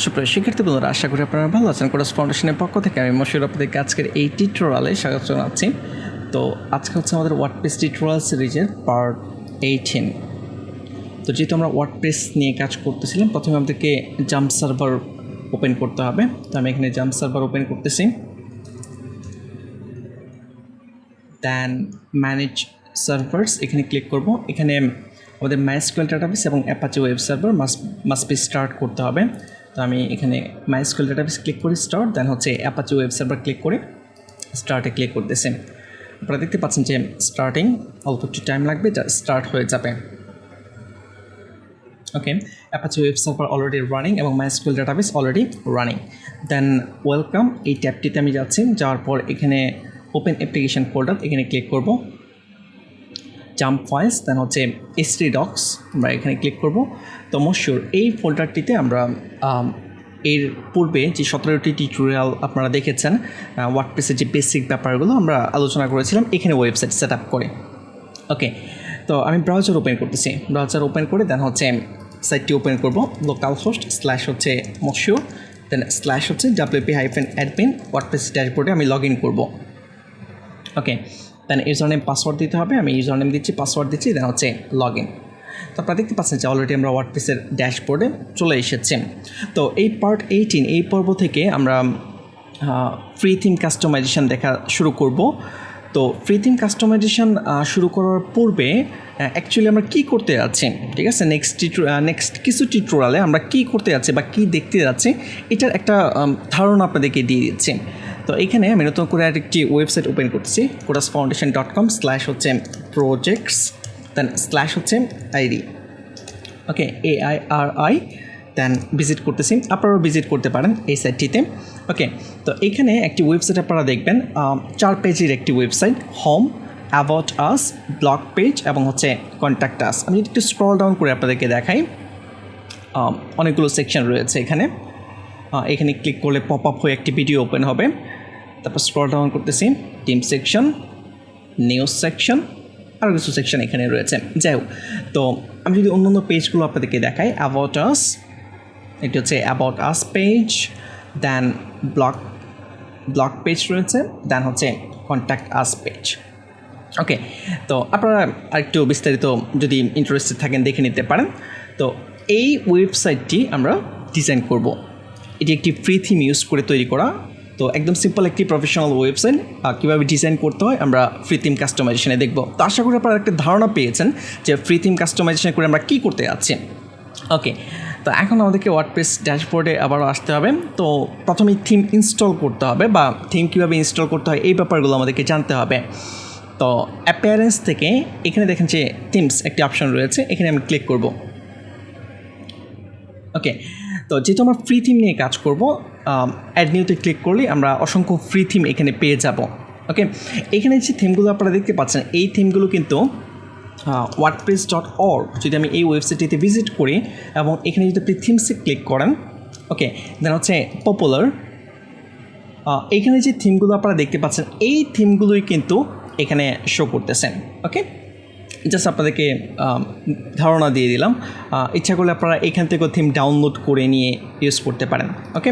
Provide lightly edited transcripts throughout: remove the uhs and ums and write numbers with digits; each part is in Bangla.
সুপ্রিয় শিক্ষার্থী বন্ধুরা, আশা করি আপনারা ভালো আছেন। কোরাস ফাউন্ডেশনের পক্ষ থেকে আমি মশিউর আপনাদেরকে আজকের এই টিউটোরিয়ালে স্বাগত জানাচ্ছি। তো আজকে হচ্ছে আমাদের ওয়ার্ডপ্রেস টিউটোরিয়াল সিরিজের পার্ট 18। তো যেহেতু আমরা ওয়ার্ডপ্রেস নিয়ে কাজ করতেছিলাম, প্রথমে আমাদেরকে জাম্প সার্ভার ওপেন করতে হবে। তো আমি এখানে জাম্প সার্ভার ওপেন করতেছি, দেন ম্যানেজ সার্ভার্স এখানে ক্লিক করব। এখানে আমাদের মাইএসকিউএল ডাটাবেস এবং Apache web server must be start করতে হবে। তো আমি এখানে মাইএসকিউএল ডাটাবেস ক্লিক করি স্টার্ট, দেন হচ্ছে অ্যাপাচি ওয়েব সার্ভার ক্লিক করে স্টার্টে ক্লিক করতেছি। আপনারা দেখতে পাচ্ছেন যে স্টার্টিং অল্প একটু টাইম লাগবে, যা স্টার্ট হয়ে যাবে। Okay, Apache web server already running এবং MySQL database already running. Then welcome এই ট্যাবটিতে আমি যাচ্ছি, যাওয়ার পর এখানে ওপেন অ্যাপ্লিকেশন ফোল্ডার এখানে ক্লিক করব, জাম্প ফাইলস, দেন হচ্ছে এস3 ডক্স আমরা এখানে ক্লিক করব। তো মশিউর এই ফোল্ডারটিতে আমরা এর পূর্বে যে 17টি টিউটোরিয়াল আপনারা দেখেছেন ওয়ার্ডপ্রেসের যে বেসিক ব্যাপারগুলো আমরা আলোচনা করেছিলাম এখানে ওয়েবসাইট সেট আপ করে। ওকে, তো আমি ব্রাউজার ওপেন করতেছি, ব্রাউজার ওপেন করে দেন হচ্ছে সাইটটি ওপেন করব, লোকাল হোস্ট স্ল্যাশ হচ্ছে মশিউর, দেন স্ল্যাশ হচ্ছে wp-admin ওয়ার্ডপ্রেস ড্যাশবোর্ডে আমি লগ ইন করবো। ওকে, দেন ইউজার নেম পাসওয়ার্ড দিতে হবে, আমি ইউজার নেম দিচ্ছি, পাসওয়ার্ড দিচ্ছি, দেন হচ্ছে লগ ইন। তো আপনারা দেখতে পাচ্ছেন যে অলরেডি আমরা ওয়ার্ডপ্রেসের ড্যাশবোর্ডে চলে এসেছি। তো এই পার্ট 18 এই পর্ব থেকে আমরা ফ্রি থিম কাস্টমাইজেশন দেখা শুরু করব। তো ফ্রি থিম কাস্টমাইজেশন শুরু করার পূর্বে অ্যাকচুয়ালি আমরা কী করতে যাচ্ছি, ঠিক আছে, নেক্সট কিছু টিউটোরিয়ালে আমরা কী করতে যাচ্ছি বা কী দেখতে যাচ্ছি এটার একটা ধারণা আপনাদেরকে দিয়ে দিচ্ছি। তো এখানে আমি নতুন করে আরেকটি ওয়েবসাইট ওপেন করতেছি, korasfoundation.com স্ল্যাশ হচ্ছে প্রজেক্টস, দেন স্ল্যাশ হচ্ছে আইডি। ওকে, AIRI, দেন ভিজিট করতেছি, আপনারাও ভিজিট করতে পারেন এই সাইটটিতে। ওকে, তো এখানে একটি ওয়েবসাইট আপনারা দেখবেন, 4 পেজের একটি website, home, about us, blog page এবং হচ্ছে কন্ট্যাক্ট আস। আমি যদি একটু স্ক্রল ডাউন করে আপনাদেরকে দেখাই, অনেকগুলো সেকশন রয়েছে এখানে। এখানে ক্লিক করলে পপ আপ হয়ে একটি ভিডিও ওপেন হবে। তারপর স্ক্রল ডাউন করতেছি, টিম সেকশন, নিউজ সেকশন, আরও কিছু সেকশন এখানে রয়েছে। যাই হোক, তো আমি যদি অন্য পেজগুলো আপনাদেরকে দেখাই, অ্যাবাউট আস, এটি হচ্ছে about us page, then blog page রয়েছে, দেন হচ্ছে কন্ট্যাক্ট আস পেজ। ওকে, তো আপনারা আরেকটু বিস্তারিত যদি ইন্টারেস্টেড থাকেন দেখে নিতে পারেন। তো এই ওয়েবসাইটটি আমরা ডিজাইন করব, এটি একটি ফ্রি থিম ইউজ করে তৈরি করা। তো একদম সিম্পল একটি প্রফেশনাল ওয়েবসাইট কীভাবে ডিজাইন করতে হয় আমরা ফ্রি থিম কাস্টমাইজেশনে দেখব। তো আশা করি আপনারা একটা ধারণা পেয়েছেন যে ফ্রি থিম কাস্টমাইজেশন করে আমরা কী করতে যাচ্ছি। ওকে, তো এখন আমাদেরকে ওয়ার্ডপ্রেস ড্যাশবোর্ডে আবারও আসতে হবে। তো প্রথমেই থিম ইনস্টল করতে হবে বা থিম কীভাবে ইনস্টল করতে হয় এই ব্যাপারগুলো আমাদেরকে জানতে হবে। তো অ্যাপিয়ারেন্স থেকে এখানে দেখেন যে থিমস একটি অপশন রয়েছে, এখানে আমি ক্লিক করব। ওকে, তো যেহেতু আমরা ফ্রি থিম নিয়ে কাজ করব, অ্যাড নিউতে ক্লিক করলে আমরা অসংখ্য ফ্রি থিম এখানে পেয়ে যাব। ওকে, এখানে যে থিমগুলো আপনারা দেখতে পাচ্ছেন এই থিমগুলো কিন্তু wordpress.org, যদি আমি এই ওয়েবসাইটটিতে ভিজিট করি এবং এখানে যদি আপনি থিমসে ক্লিক করেন, ওকে, দেন হচ্ছে পপুলার, এইখানে যে থিমগুলো আপনারা দেখতে পাচ্ছেন এই থিমগুলোই কিন্তু এখানে শো করতেছেন। ওকে, জাস্ট আপনাদেরকে ধারণা দিয়ে দিলাম, ইচ্ছা করলে আপনারা এখান থেকেও থিম ডাউনলোড করে নিয়ে ইউজ করতে পারেন। ওকে,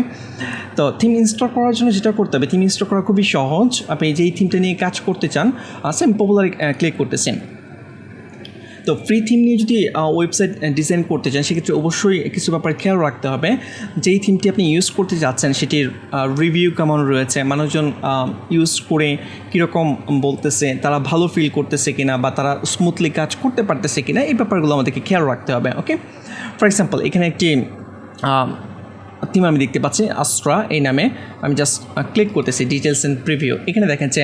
তো থিম ইনস্টল করার জন্য যেটা করতে হবে, থিম ইনস্টল করা খুবই সহজ। আপনি যেই থিমটা নিয়ে কাজ করতে চান সেম পপুলার ক্লিক করতেছেন। তো ফ্রি থিম নিয়ে যদি ওয়েবসাইট ডিজাইন করতে চান সেক্ষেত্রে অবশ্যই কিছু ব্যাপার খেয়াল রাখতে হবে। যেই থিমটি আপনি ইউজ করতে যাচ্ছেন সেটির রিভিউ কেমন রয়েছে, মানুষজন ইউজ করে কীরকম বলতেছে, তারা ভালো ফিল করতেছে কিনা বা তারা স্মুথলি কাজ করতে পারতেছে কিনা, এই ব্যাপারগুলো আমাদেরকে খেয়াল রাখতে হবে। ওকে, ফর এক্সাম্পল এখানে একটি থিম আমি দেখতে পাচ্ছি আস্ট্রা এই নামে, আমি জাস্ট ক্লিক করতেছি ডিটেলস অ্যান্ড প্রিভিউ। এখানে দেখেন যে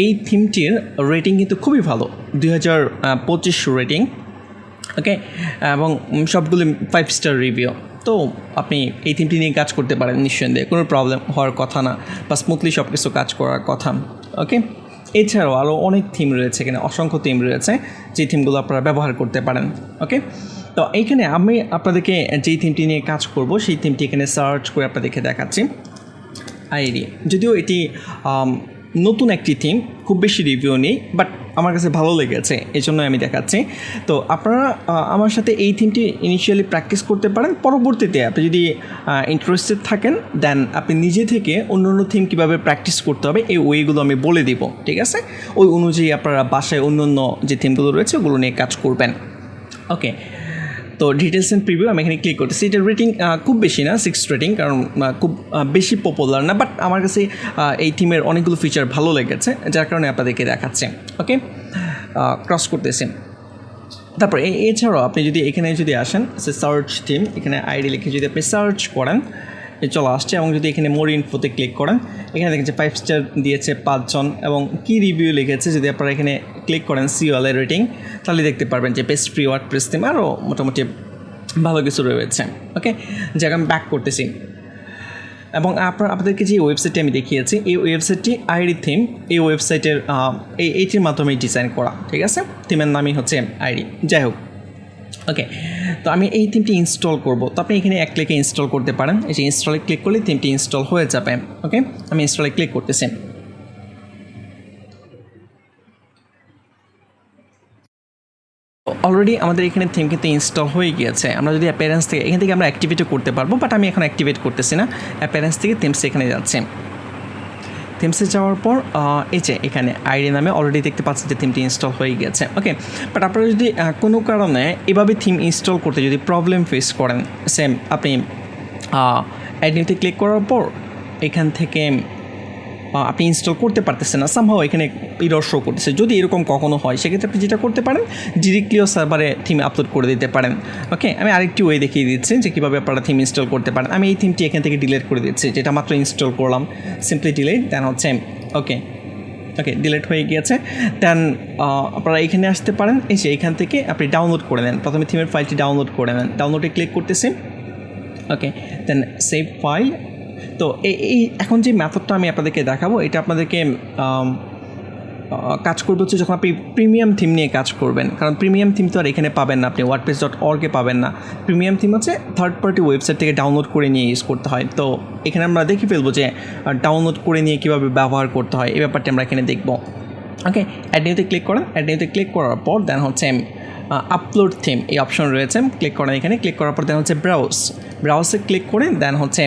এই থিমটির রেটিং কিন্তু খুবই ভালো, 2025 রেটিং। ওকে, এবং সবগুলো 5 স্টার রিভিউ। তো আপনি এই থিমটি নিয়ে কাজ করতে পারেন নিঃসন্দেহে, কোনো প্রবলেম হওয়ার কথা না বা স্মুথলি সব কিছু কাজ করার কথা। ওকে, এছাড়াও আরও অনেক থিম রয়েছে, এখানে অসংখ্য থিম রয়েছে যে থিমগুলো আপনারা ব্যবহার করতে পারেন। ওকে, তো এইখানে আমি আপনাদেরকে যেই থিমটি নিয়ে কাজ করব সেই থিমটি এখানে সার্চ করে আপনাদেরকে দেখাচ্ছি, আইডি। যদিও এটি নতুন একটি থিম, খুব বেশি রিভিউ নেই, বাট আমার কাছে ভালো লেগেছে, এই জন্য আমি দেখাচ্ছি। তো আপনারা আমার সাথে এই থিমটি ইনিশিয়ালি প্র্যাকটিস করতে পারেন। পরবর্তীতে আপনি যদি ইন্টারেস্টেড থাকেন, দেন আপনি নিজে থেকে অন্য অন্য থিম কীভাবে প্র্যাকটিস করতে হবে এই ওয়েগুলো আমি বলে দিব, ঠিক আছে? ওই অনুযায়ী আপনারা বাসায় অন্য অন্য যে থিমগুলো রয়েছে ওগুলো নিয়ে কাজ করবেন। ওকে, তো ডিটেলস অ্যান্ড প্রিভিউ আমি এখানে ক্লিক করতেছি। এটার রেটিং খুব বেশি না, 6 রেটিং, কারণ খুব বেশি পপুলার না, বাট আমার কাছে এই থিমের অনেকগুলো ফিচার ভালো লেগেছে, যার কারণে আপনাদেরকে দেখাচ্ছে। ওকে, ক্রস করতেছি। তারপর এছাড়াও আপনি যদি এখানে যদি আসেন সার্চ থিম, এখানে আইডি লিখে যদি আপনি সার্চ করেন চলে আসছে, এবং যদি এখানে মোর ইনফোতে ক্লিক করেন, এখানে দেখেন 5 স্টার দিয়েছে 5 জন, এবং কি রিভিউ লিখেছে যদি আপনারা এখানে ক্লিক করেন সিওএল এর রেটিং, তাহলে দেখতে পারবেন যে বেস্ট ফ্রি ওয়ার্ডপ্রেস থিম, আরও মোটামুটি ভালো কিছু রয়েছে। ওকে, যাকে আমি ব্যাক করতেছি, এবং আপনাদেরকে যে ওয়েবসাইটটি আমি দেখিয়েছি এই ওয়েবসাইটটি আইডি থিম, এই ওয়েবসাইটের এইটির মাধ্যমে ডিজাইন করা, ঠিক আছে? থিমের নামই হচ্ছে আইডি। যাই হোক, ওকে, তো আমি এই থিমটি ইনস্টল করব, তো আপনি এখানে এক ক্লিকে ইনস্টল করতে পারেন। এই যে ইনস্টলে ক্লিক করলে থিমটি ইনস্টল হয়ে যাবে। ওকে, আমি ইনস্টলে ক্লিক করতেছি। অলরেডি আমাদের এখানে থিম কিন্তু ইনস্টল হয়ে গিয়েছে। আমরা যদি অ্যাপিয়ারেন্স থেকে এখান থেকে আমরা অ্যাক্টিভেটও করতে পারবো, বাট আমি এখন অ্যাক্টিভেট করতেছি না। অ্যাপিয়ারেন্স থেকে থিমসে এখানে যাচ্ছে। থিমসে যাওয়ার পর এই যে এখানে আইডি নামে অলরেডি দেখতে পাচ্ছি যে থিমটি ইনস্টল হয়ে গেছে। ওকে, বাট আপনারা যদি কোনো কারণে এভাবে থিম ইনস্টল করতে যদি প্রবলেম ফেস করেন, সেম আপনি আইডিতে ক্লিক করার পর এখান থেকে আপনি ইনস্টল করতে পারতেছেন না, সামহাও এখানে ইরর শো করতেছে। যদি এরকম কখনো হয়, সেক্ষেত্রে আপনি যেটা করতে পারেন ডিরেক্টলিও সার্ভারে থিম আপলোড করে দিতে পারেন। ওকে, আমি আরেকটি ওয়ে দেখিয়ে দিচ্ছি যে কীভাবে আপনারা থিম ইনস্টল করতে পারেন। আমি এই থিমটি এখান থেকে ডিলিট করে দিচ্ছি, যেটা মাত্র ইনস্টল করলাম, সিম্পলি ডিলিট, দেন হচ্ছে ওকে ডিলিট হয়ে গিয়েছে। দেন আপনারা এখানে আসতে পারেন, এসে এখান থেকে আপনি ডাউনলোড করে নেন। প্রথমে থিমের ফাইলটি ডাউনলোড করে নেন, ডাউনলোডে ক্লিক করতেছি। ওকে, দেন সেভ ফাইল। তো এই এখন যে মেথডটা আমি আপনাদেরকে দেখাবো, এটা আপনাদেরকে কাজ করবে হচ্ছে যখন আপনি প্রিমিয়াম থিম নিয়ে কাজ করবেন, কারণ প্রিমিয়াম থিম তো আর এখানে পাবেন না, আপনি wordpress.org-এ পাবেন না। প্রিমিয়াম থিম হচ্ছে থার্ড পার্টি ওয়েবসাইট থেকে ডাউনলোড করে নিয়ে ইউজ করতে হয়। তো এখানে আমরা দেখে ফেলবো যে ডাউনলোড করে নিয়ে কীভাবে ব্যবহার করতে হয়, এই ব্যাপারটি আমরা এখানে দেখব। ওকে, অ্যাড নিউতে ক্লিক করেন। অ্যাড নিউতে ক্লিক করার পর দেন হচ্ছে আপলোড থিম এই অপশন রয়েছে, ক্লিক করেন। এখানে ক্লিক করার পর দেন হচ্ছে ব্রাউজে ক্লিক করে দেন হচ্ছে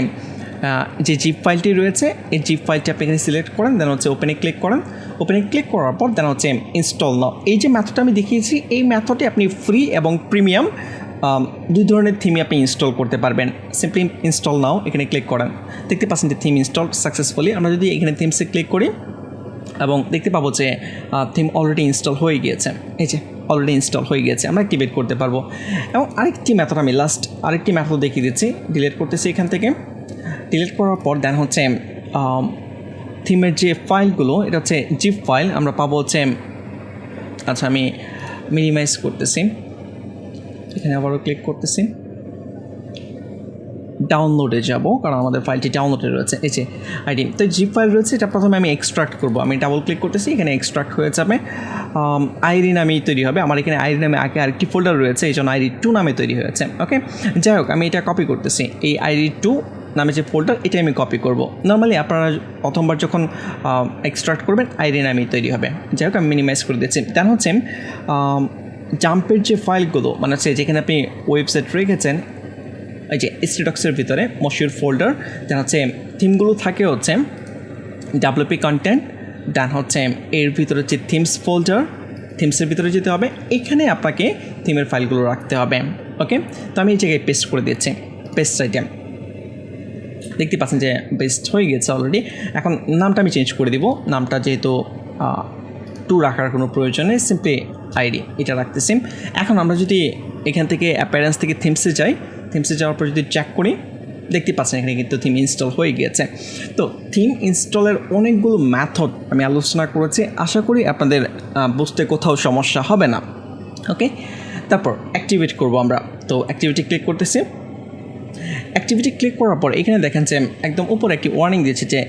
যে জিপ ফাইলটি রয়েছে এই জিপ ফাইলটি আপনি এখানে সিলেক্ট করেন, দেন হচ্ছে ওপেনে ক্লিক করেন। ওপেনে ক্লিক করার পর দেন হচ্ছে ইনস্টল নাও। এই যে মেথডটা আমি দেখিয়েছি, এই মেথডে আপনি ফ্রি এবং প্রিমিয়াম দুই ধরনের থিমই আপনি ইনস্টল করতে পারবেন। সিম্পলি ইনস্টল নাও এখানে ক্লিক করেন, দেখতে পাচ্ছেন যে থিম ইনস্টল সাকসেসফুলি। আমরা যদি এখানে থিমসে ক্লিক করি এবং দেখতে পাবো যে থিম অলরেডি ইনস্টল হয়ে গিয়েছে। এই যে অলরেডি ইনস্টল হয়ে গিয়েছে, আমরা অ্যাক্টিভেট করতে পারবো। এবং আরেকটি মেথড আমি আরেকটি মেথড দেখিয়ে দিচ্ছি। ডিলিট করতেছি এখান থেকে। ডিলিট করার পর দেন হচ্ছে থিমের যে ফাইলগুলো, এটা হচ্ছে জিপ ফাইল, আমরা পাবো হচ্ছে, আচ্ছা আমি মিনিমাইজ করতেছি, এখানে আবারও ক্লিক করতেছি, ডাউনলোডে যাব কারণ আমাদের ফাইলটি ডাউনলোডে রয়েছে। এই যে আইডি, তো জিপ ফাইল রয়েছে, এটা প্রথমে আমি এক্সট্রাক্ট করব। আমি ডাবল ক্লিক করতেছি, এখানে এক্সট্রাক্ট হয়ে যাবে, আইডি নামেই তৈরি হবে। আমার এখানে আইডি নামে আগে আরেকটি ফোল্ডার রয়েছে, এই জন্য ID2 নামে তৈরি হয়েছে। ওকে, যাই হোক, আমি এটা কপি করতেছি, এই ID2 নামে যে ফোল্ডার এটা আমি কপি করব। নর্মালি আপনারা প্রথমবার যখন এক্সট্রাক্ট করবেন আইডি নামেই তৈরি হবে। যাই হোক, আমি মিনিমাইজ করে দিচ্ছি। দেন হচ্ছে জাম্পের যে ফাইলগুলো, মানে হচ্ছে যেখানে আপনি ওয়েবসাইট রেখেছেন, এই যে স্টেটক্সের ভিতরে মশিউর ফোল্ডার, দেন হচ্ছে থিমগুলো থাকে হচ্ছে WP কন্টেন্ট, দেন হচ্ছে এর ভিতরে হচ্ছে থিমস ফোল্ডার, থিমসের ভিতরে যেতে হবে, এখানে আপনাকে থিমের ফাইলগুলো রাখতে হবে। ওকে, তো আমি এই জায়গায় পেস্ট করে দিচ্ছি, পেস্ট আইটেম, দেখতে পাচ্ছেন যে পেস্ট হয়ে গেছে অলরেডি। এখন নামটা আমি চেঞ্জ করে দিব, নামটা যেহেতু 2 রাখার কোনো প্রয়োজন নেই, সিম্পলি আইডি এটা রাখতেছি। এখন আমরা যদি এখান থেকে অ্যাপিয়ারেন্স থেকে থিমসে যাই, থিমসে যাওয়ার পর যদি চেক করি, দেখতে পাচ্ছেন এখানে কিন্তু থিম ইনস্টল হয়ে গিয়েছে। তো থিম ইনস্টলের অনেকগুলো মেথড আমি আলোচনা করেছি, আশা করি আপনাদের বুঝতে কোথাও সমস্যা হবে না। ওকে, তারপর অ্যাক্টিভেট করব আমরা। তো অ্যাক্টিভিটি ক্লিক করতেছি। অ্যাক্টিভিটি ক্লিক করার পর এখানে দেখেন যে একদম উপরে একটি ওয়ার্নিং দিচ্ছে, যে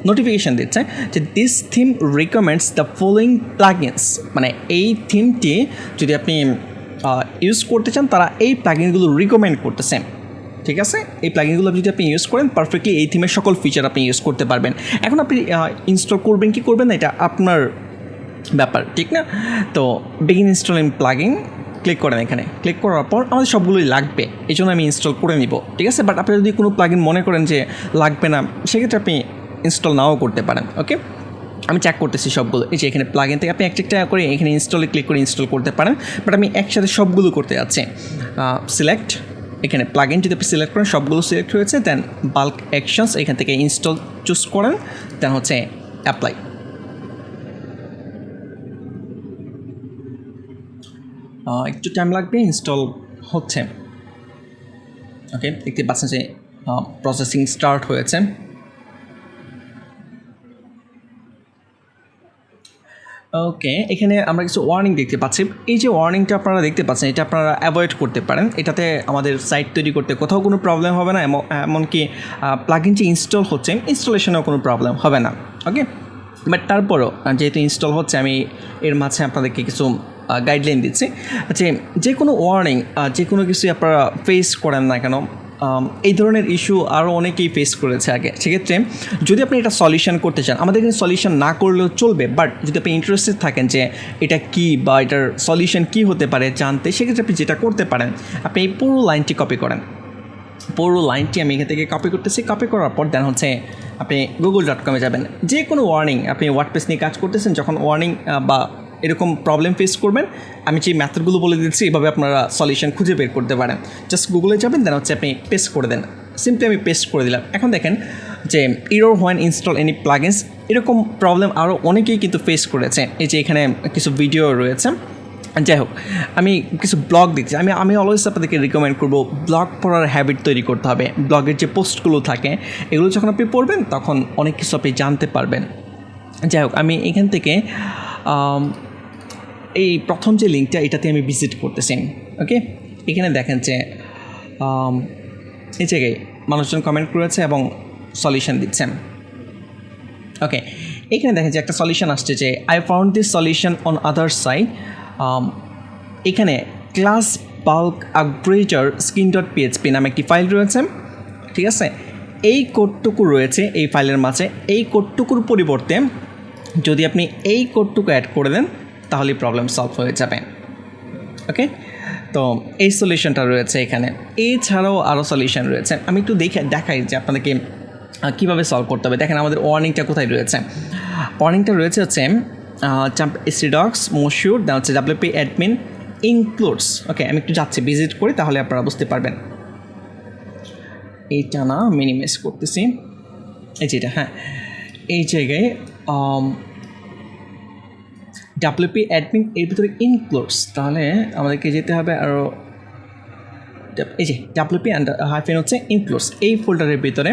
নোটিফিকেশান দিচ্ছে যে this theme recommends the following plugins, মানে এই থিমটি যদি আপনি ইউজ করতে চান তারা এই প্লাগইনগুলো রিকমেন্ড করতেছে। ঠিক আছে, এই প্লাগিনগুলো যদি আপনি ইউজ করেন পারফেক্টলি এই থিমের সকল ফিচার আপনি ইউজ করতে পারবেন। এখন আপনি ইনস্টল করবেন কি করবেন না এটা আপনার ব্যাপার, ঠিক না? তো বিগিন ইনস্টলিং প্লাগিন ক্লিক করেন, এখানে ক্লিক করার পর আমাদের সবগুলোই লাগবে, এই জন্য আমি ইনস্টল করে নিব, ঠিক আছে। বাট আপনি যদি কোনো প্লাগিন মনে করেন যে লাগবে না, সেক্ষেত্রে আপনি ইনস্টল নাও করতে পারেন। ওকে, আমি চেক করতেছি সবগুলো, এই যে এখানে প্লাগিন থেকে আপনি একটা করে এখানে ইনস্টলে ক্লিক করে ইনস্টল করতে পারেন। বাট আমি একসাথে সবগুলো করতে যাচ্ছি। সিলেক্ট, এখানে প্লাগিন যদি আপনি সিলেক্ট করেন সবগুলো সিলেক্ট হয়েছে, দেন বাল্ক অ্যাকশনস এখান থেকে ইনস্টল চুজ করেন, দেন হচ্ছে অ্যাপ্লাই। একটু টাইম লাগবে, ইনস্টল হচ্ছে। ওকে, দেখতে পাচ্ছেন যে প্রসেসিং স্টার্ট হয়েছে। ওকে, এখানে আমরা কিছু ওয়ার্নিং দেখতে পাচ্ছি। এই যে ওয়ার্নিংটা আপনারা দেখতে পাচ্ছেন, এটা আপনারা অ্যাভয়েড করতে পারেন। এটাতে আমাদের সাইট তৈরি করতে কোথাও কোনো প্রবলেম হবে না, এমনকি প্লাগইন যে ইনস্টল হচ্ছে ইনস্টলেশনেও কোনো প্রবলেম হবে না। ওকে, বাট তারপরও যেহেতু ইনস্টল হচ্ছে, আমি এর মাঝে আপনাদেরকে কিছু গাইডলাইন দিচ্ছি যে কোনো ওয়ার্নিং, যে কোনো কিছুই আপনারা ফেস করেন না কেন, এই ধরনের ইস্যু আরও অনেকেই ফেস করেছে আগে। সেক্ষেত্রে যদি আপনি এটা সলিউশন করতে চান, আমাদের এখানে সলিউশন না করলেও চলবে, বাট যদি আপনি ইন্টারেস্টেড থাকেন যে এটা কী বা এটার সলিউশন কী হতে পারে জানতে, সেক্ষেত্রে আপনি যেটা করতে পারেন, আপনি এই পুরো লাইনটি কপি করেন। পুরো লাইনটি আমি এখান থেকে কপি করতেছি। কপি করার পর দেন হচ্ছে আপনি google.com যাবেন। যে কোনো ওয়ার্নিং, আপনি ওয়ার্ডপ্রেস নিয়ে কাজ করতেছেন, যখন ওয়ার্নিং বা এরকম প্রবলেম ফেস করবেন, আমি যে মেথডগুলো বলে দিচ্ছি এভাবে আপনারা সলিউশন খুঁজে বের করতে পারেন। জাস্ট গুগলে যাবেন, দেন হচ্ছে আপনি পেস্ট করে দেন। সিম্পলি আমি পেস্ট করে দিলাম। এখন দেখেন যে error when install any plugins, এরকম প্রবলেম আরও অনেকেই কিন্তু ফেস করেছে। এই যে এখানে কিছু ভিডিও রয়েছে। যাই হোক, আমি কিছু ব্লগ দিচ্ছি। আমি অলওয়েজ আপনাদেরকে রিকমেন্ড করবো ব্লগ পড়ার হ্যাবিট তৈরি করতে হবে। ব্লগের যে পোস্টগুলো থাকে এগুলো যখন আপনি পড়বেন তখন অনেক কিছু আপনি জানতে পারবেন। যাই হোক, আমি এখান থেকে এই প্রথম যে লিঙ্কটা, এটাতে আমি ভিজিট করতেছি। ওকে, এখানে দেখেন যে এই জায়গায় মানুষজন কমেন্ট করেছে এবং সলিউশন দিচ্ছেন। ওকে, এখানে দেখেন যে একটা সলিউশন আসছে যে I found this solution on other side. এখানে ক্লাস বাল্ক আপগ্রেডার skin.php নামে একটি ফাইল রয়েছে, ঠিক আছে। এই কোডটুকু রয়েছে এই ফাইলের মাঝে। এই কোডটুকুর পরিবর্তে যদি আপনি এই কোডটুকু অ্যাড করে দেন তাহলে প্রবলেম সলভ হয়ে যাবে। ওকে, তো এই সলিউশনটা রয়েছে এখানে। এছাড়াও আরও সলিউশন রয়েছে, আমি একটু দেখাই যে আপনাদেরকে কীভাবে সলভ করতে হবে। দেখেন আমাদের ওয়ার্নিংটা কোথায় রয়েছে। ওয়ার্নিংটা রয়েছে হচ্ছে জাম্প এসিডক্স মশিউর, দেওয়া হচ্ছে WP অ্যাডমিন ইনক্লুডস। ওকে, আমি একটু যাচ্ছি, ভিজিট করি, তাহলে আপনারা বুঝতে পারবেন। এইটা না, মিনিমাইজ করতেছি, এই যেটা, হ্যাঁ, এই জায়গায় WP অ্যাডমিন এর ভিতরে ইনক্লুডস, তাহলে আমাদেরকে যেতে হবে আরও, এই যে WP হাইফেন হচ্ছে ইনক্লুডস, এই ফোল্ডারের ভিতরে,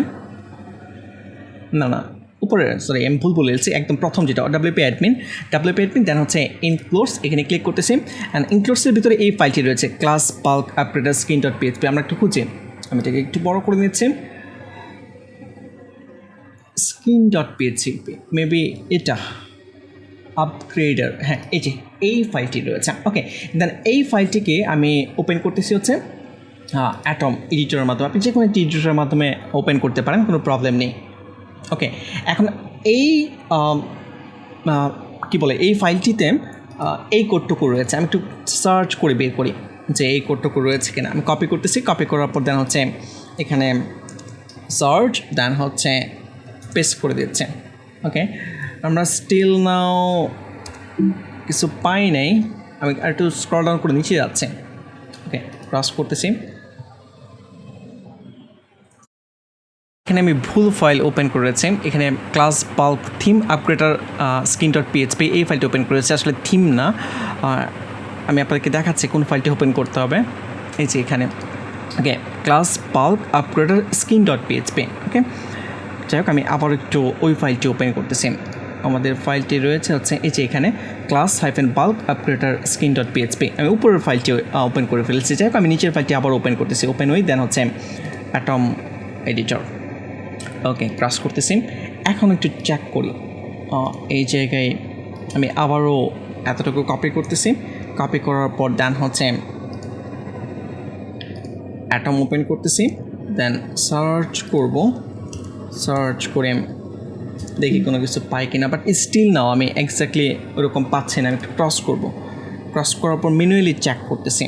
না উপরে, সরি আমি ভুল বলেছি, একদম প্রথম যেটা WP অ্যাডমিন দেন হচ্ছে ইনক্লুডস, এখানে ক্লিক করতেছি। অ্যান্ড ইনক্লুডসের ভিতরে এই ফাইলটি রয়েছে ক্লাস বাল্ক আপগ্রেডার skin.php। আমরা একটু খুঁজি, আমি এটাকে একটু বড় করে নিচ্ছি। skin.php মেবি এটা আপগ্রেডার, হ্যাঁ, এই যে এই ফাইলটি রয়েছে। ওকে, দেন এই ফাইলটিকে আমি ওপেন করতেছি হচ্ছে অ্যাটম এডিটরের মাধ্যমে। আপনি যে কোনো একটি এডিটরের মাধ্যমে ওপেন করতে পারেন, কোনো প্রবলেম নেই। ওকে, এখন এই কী বলে, এই ফাইলটিতে এই কোডটুকু রয়েছে। আমি একটু সার্চ করে বের করি যে এই কোডটুকু রয়েছে কিনা। আমি কপি করতেছি, কপি করার পর দেন হচ্ছে এখানে সার্চ, দেন হচ্ছে পেস্ট করে দিচ্ছে। ওকে, আমরা স্টিল নাও কিছু পাই নাই। আমি আর একটু স্ক্রল ডাউন করে নিচে যাচ্ছে। ওকে, ক্রস করতেছি। এখানে আমি ভুল ফাইল ওপেন করেছি। এখানে class bulk theme upgrader skin.php এই ফাইলটি ওপেন করেছে, আসলে থিম না। আমি আপনাদেরকে দেখাচ্ছি কোন ফাইলটি ওপেন করতে হবে। এই যে এখানে, ওকে, ক্লাস বাল্ক আপগ্রেডার skin.php। ওকে, যাই হোক, আমি আবার একটু ওই ফাইলটি ওপেন করতেছি। আমাদের ফাইলটি রয়েছে হচ্ছে এই যে এখানে class-bulk upgrader skin.php। আমি উপরের ফাইলটি ওপেন করে ফেলেছি। যাই হোক, আমি নিচের ফাইলটি আবার ওপেন করতেছি। ওপেন উইথ, দেন হচ্ছে অ্যাটম এডিটর। ওকে, ক্রাশ করতেছি। এখন একটু চেক করি। এই জায়গায় আমি আবারও এতটুকু কপি করতেছি। কপি করার পর দেন হচ্ছে অ্যাটম ওপেন করতেছি। দেন সার্চ করব, সার্চ করে দেখি কোনো কিছু পাই কিনা, বাট স্টিল নাও আমি এক্স্যাক্টলি ওরকম পাচ্ছি না। আমি একটু ক্রস করব, ক্রস করার পর ম্যানুয়ালি চেক করতেছি।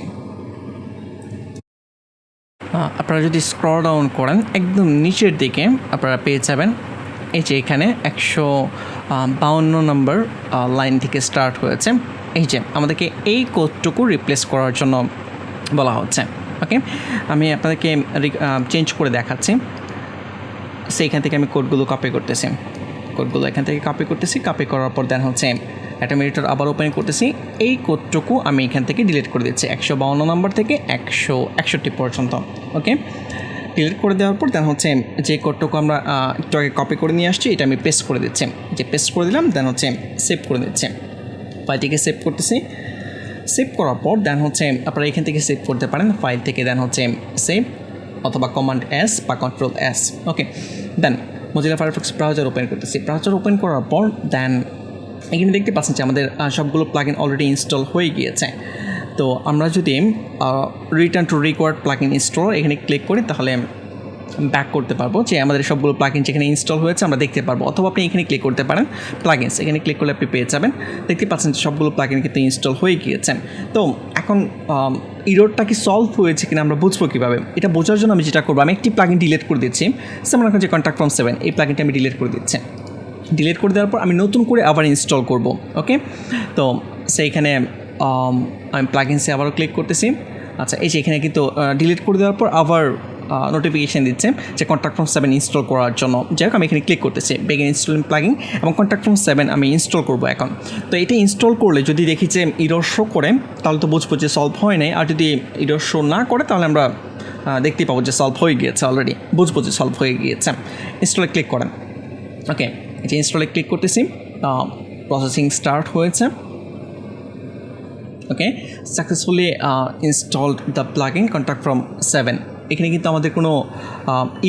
আপনারা যদি স্ক্রল ডাউন করেন একদম নিচের দিকে আপনারা পেয়ে যাবেন এই যে এখানে 152 নম্বর লাইন থেকে স্টার্ট হয়েছে। এই যে আমাদেরকে এই কোডটুকু রিপ্লেস করার জন্য বলা হচ্ছে। ওকে, আমি আপনাদেরকে চেঞ্জ করে দেখাচ্ছি। সেইখান থেকে আমি কোডগুলো কপি করতেছি, কোডগুলো এখান থেকে কপি করতেছি। কপি করার পর দেন হচ্ছে অ্যাটম এডিটর আবার ওপেন করতেছি। এই কোডটুকু আমি এখান থেকে ডিলিট করে দিচ্ছি 152 নম্বর থেকে 161 পর্যন্ত। ওকে, ডিলিট করে দেওয়ার পর দেন হচ্ছে যে কোডটুকু আমরা একটু আগে কপি করে নিয়ে আসছি এটা আমি পেস্ট করে দিচ্ছি। যে পেস্ট করে দিলাম দেন হচ্ছে সেভ করে দিচ্ছি। ফাইলটিকে সেভ করতেছি। সেভ করার পর দেন হচ্ছে আপনারা এখান থেকে সেভ করতে পারেন ফাইল থেকে, দেন হচ্ছে সেভ অথবা কমান্ড এস বা কন্ট্রোল এস। ওকে, দেন মজিলা ফায়ারফক্স ব্রাউজার ওপেন করতেছি। ব্রাউজার ওপেন করার পর দেন এখানে দেখতে পাচ্ছেন যে আমাদের সবগুলো প্লাগইন অলরেডি ইনস্টল হয়ে গিয়েছে। তো আমরা যদি return to required plugin install এখানে ক্লিক করি তাহলে ব্যাক করতে পারবো, যে আমাদের সবগুলো প্লাগইন যেখানে ইনস্টল হয়েছে আমরা দেখতে পারবো। অথবা আপনি এখানে ক্লিক করতে পারেন প্লাগইনস, এখানে ক্লিক করলে আপনি পেয়ে যাবেন। দেখতে পাচ্ছেন যে সবগুলো প্লাগইন কিন্তু ইনস্টল হয়ে গিয়েছে। তো এখন ইররটা কি সলভ হয়েছে কিনা আমরা বুঝবো কীভাবে? এটা বোঝার জন্য আমি যেটা করবো, আমি একটি প্লাগইন ডিলিট করে দিচ্ছি। যেমন এখন যে কন্ট্যাক্ট ফ্রম 7 এই প্লাগইনটা আমি ডিলিট করে দিচ্ছি। ডিলিট করে দেওয়ার পর আমি নতুন করে আবার ইনস্টল করব। ওকে, তো সেইখানে আমি প্লাগইনসে আবারও ক্লিক করতেছি। আচ্ছা, এই যে এখানে কিন্তু ডিলিট করে দেওয়ার পর আবার নোটিফিকেশান দিচ্ছে যে কন্ট্যাক্ট ফ্রম 7 ইনস্টল করার জন্য। যাই হোক, আমি এখানে ক্লিক করতেছি বেগিন ইনস্টলিং প্লাগইন এবং কন্ট্যাক্ট ফ্রম 7 আমি ইনস্টল করব এখন। তো এটা ইনস্টল করলে যদি দেখি যে ইরর শো করে তাহলে তো বুঝবো যে সলভ হয় নাই, আর যদি ইরর শো না করে তাহলে আমরা দেখতেই পাবো যে সলভ হয়ে গিয়েছে, অলরেডি বুঝবো যে সলভ হয়ে গিয়েছে। ইনস্টলে ক্লিক করেন। ওকে, এই যে ইনস্টলে ক্লিক করতেছি, প্রসেসিং স্টার্ট হয়েছে। Okay, successfully installed the plugin contact from 7। এখানে কিন্তু আমাদের কোনো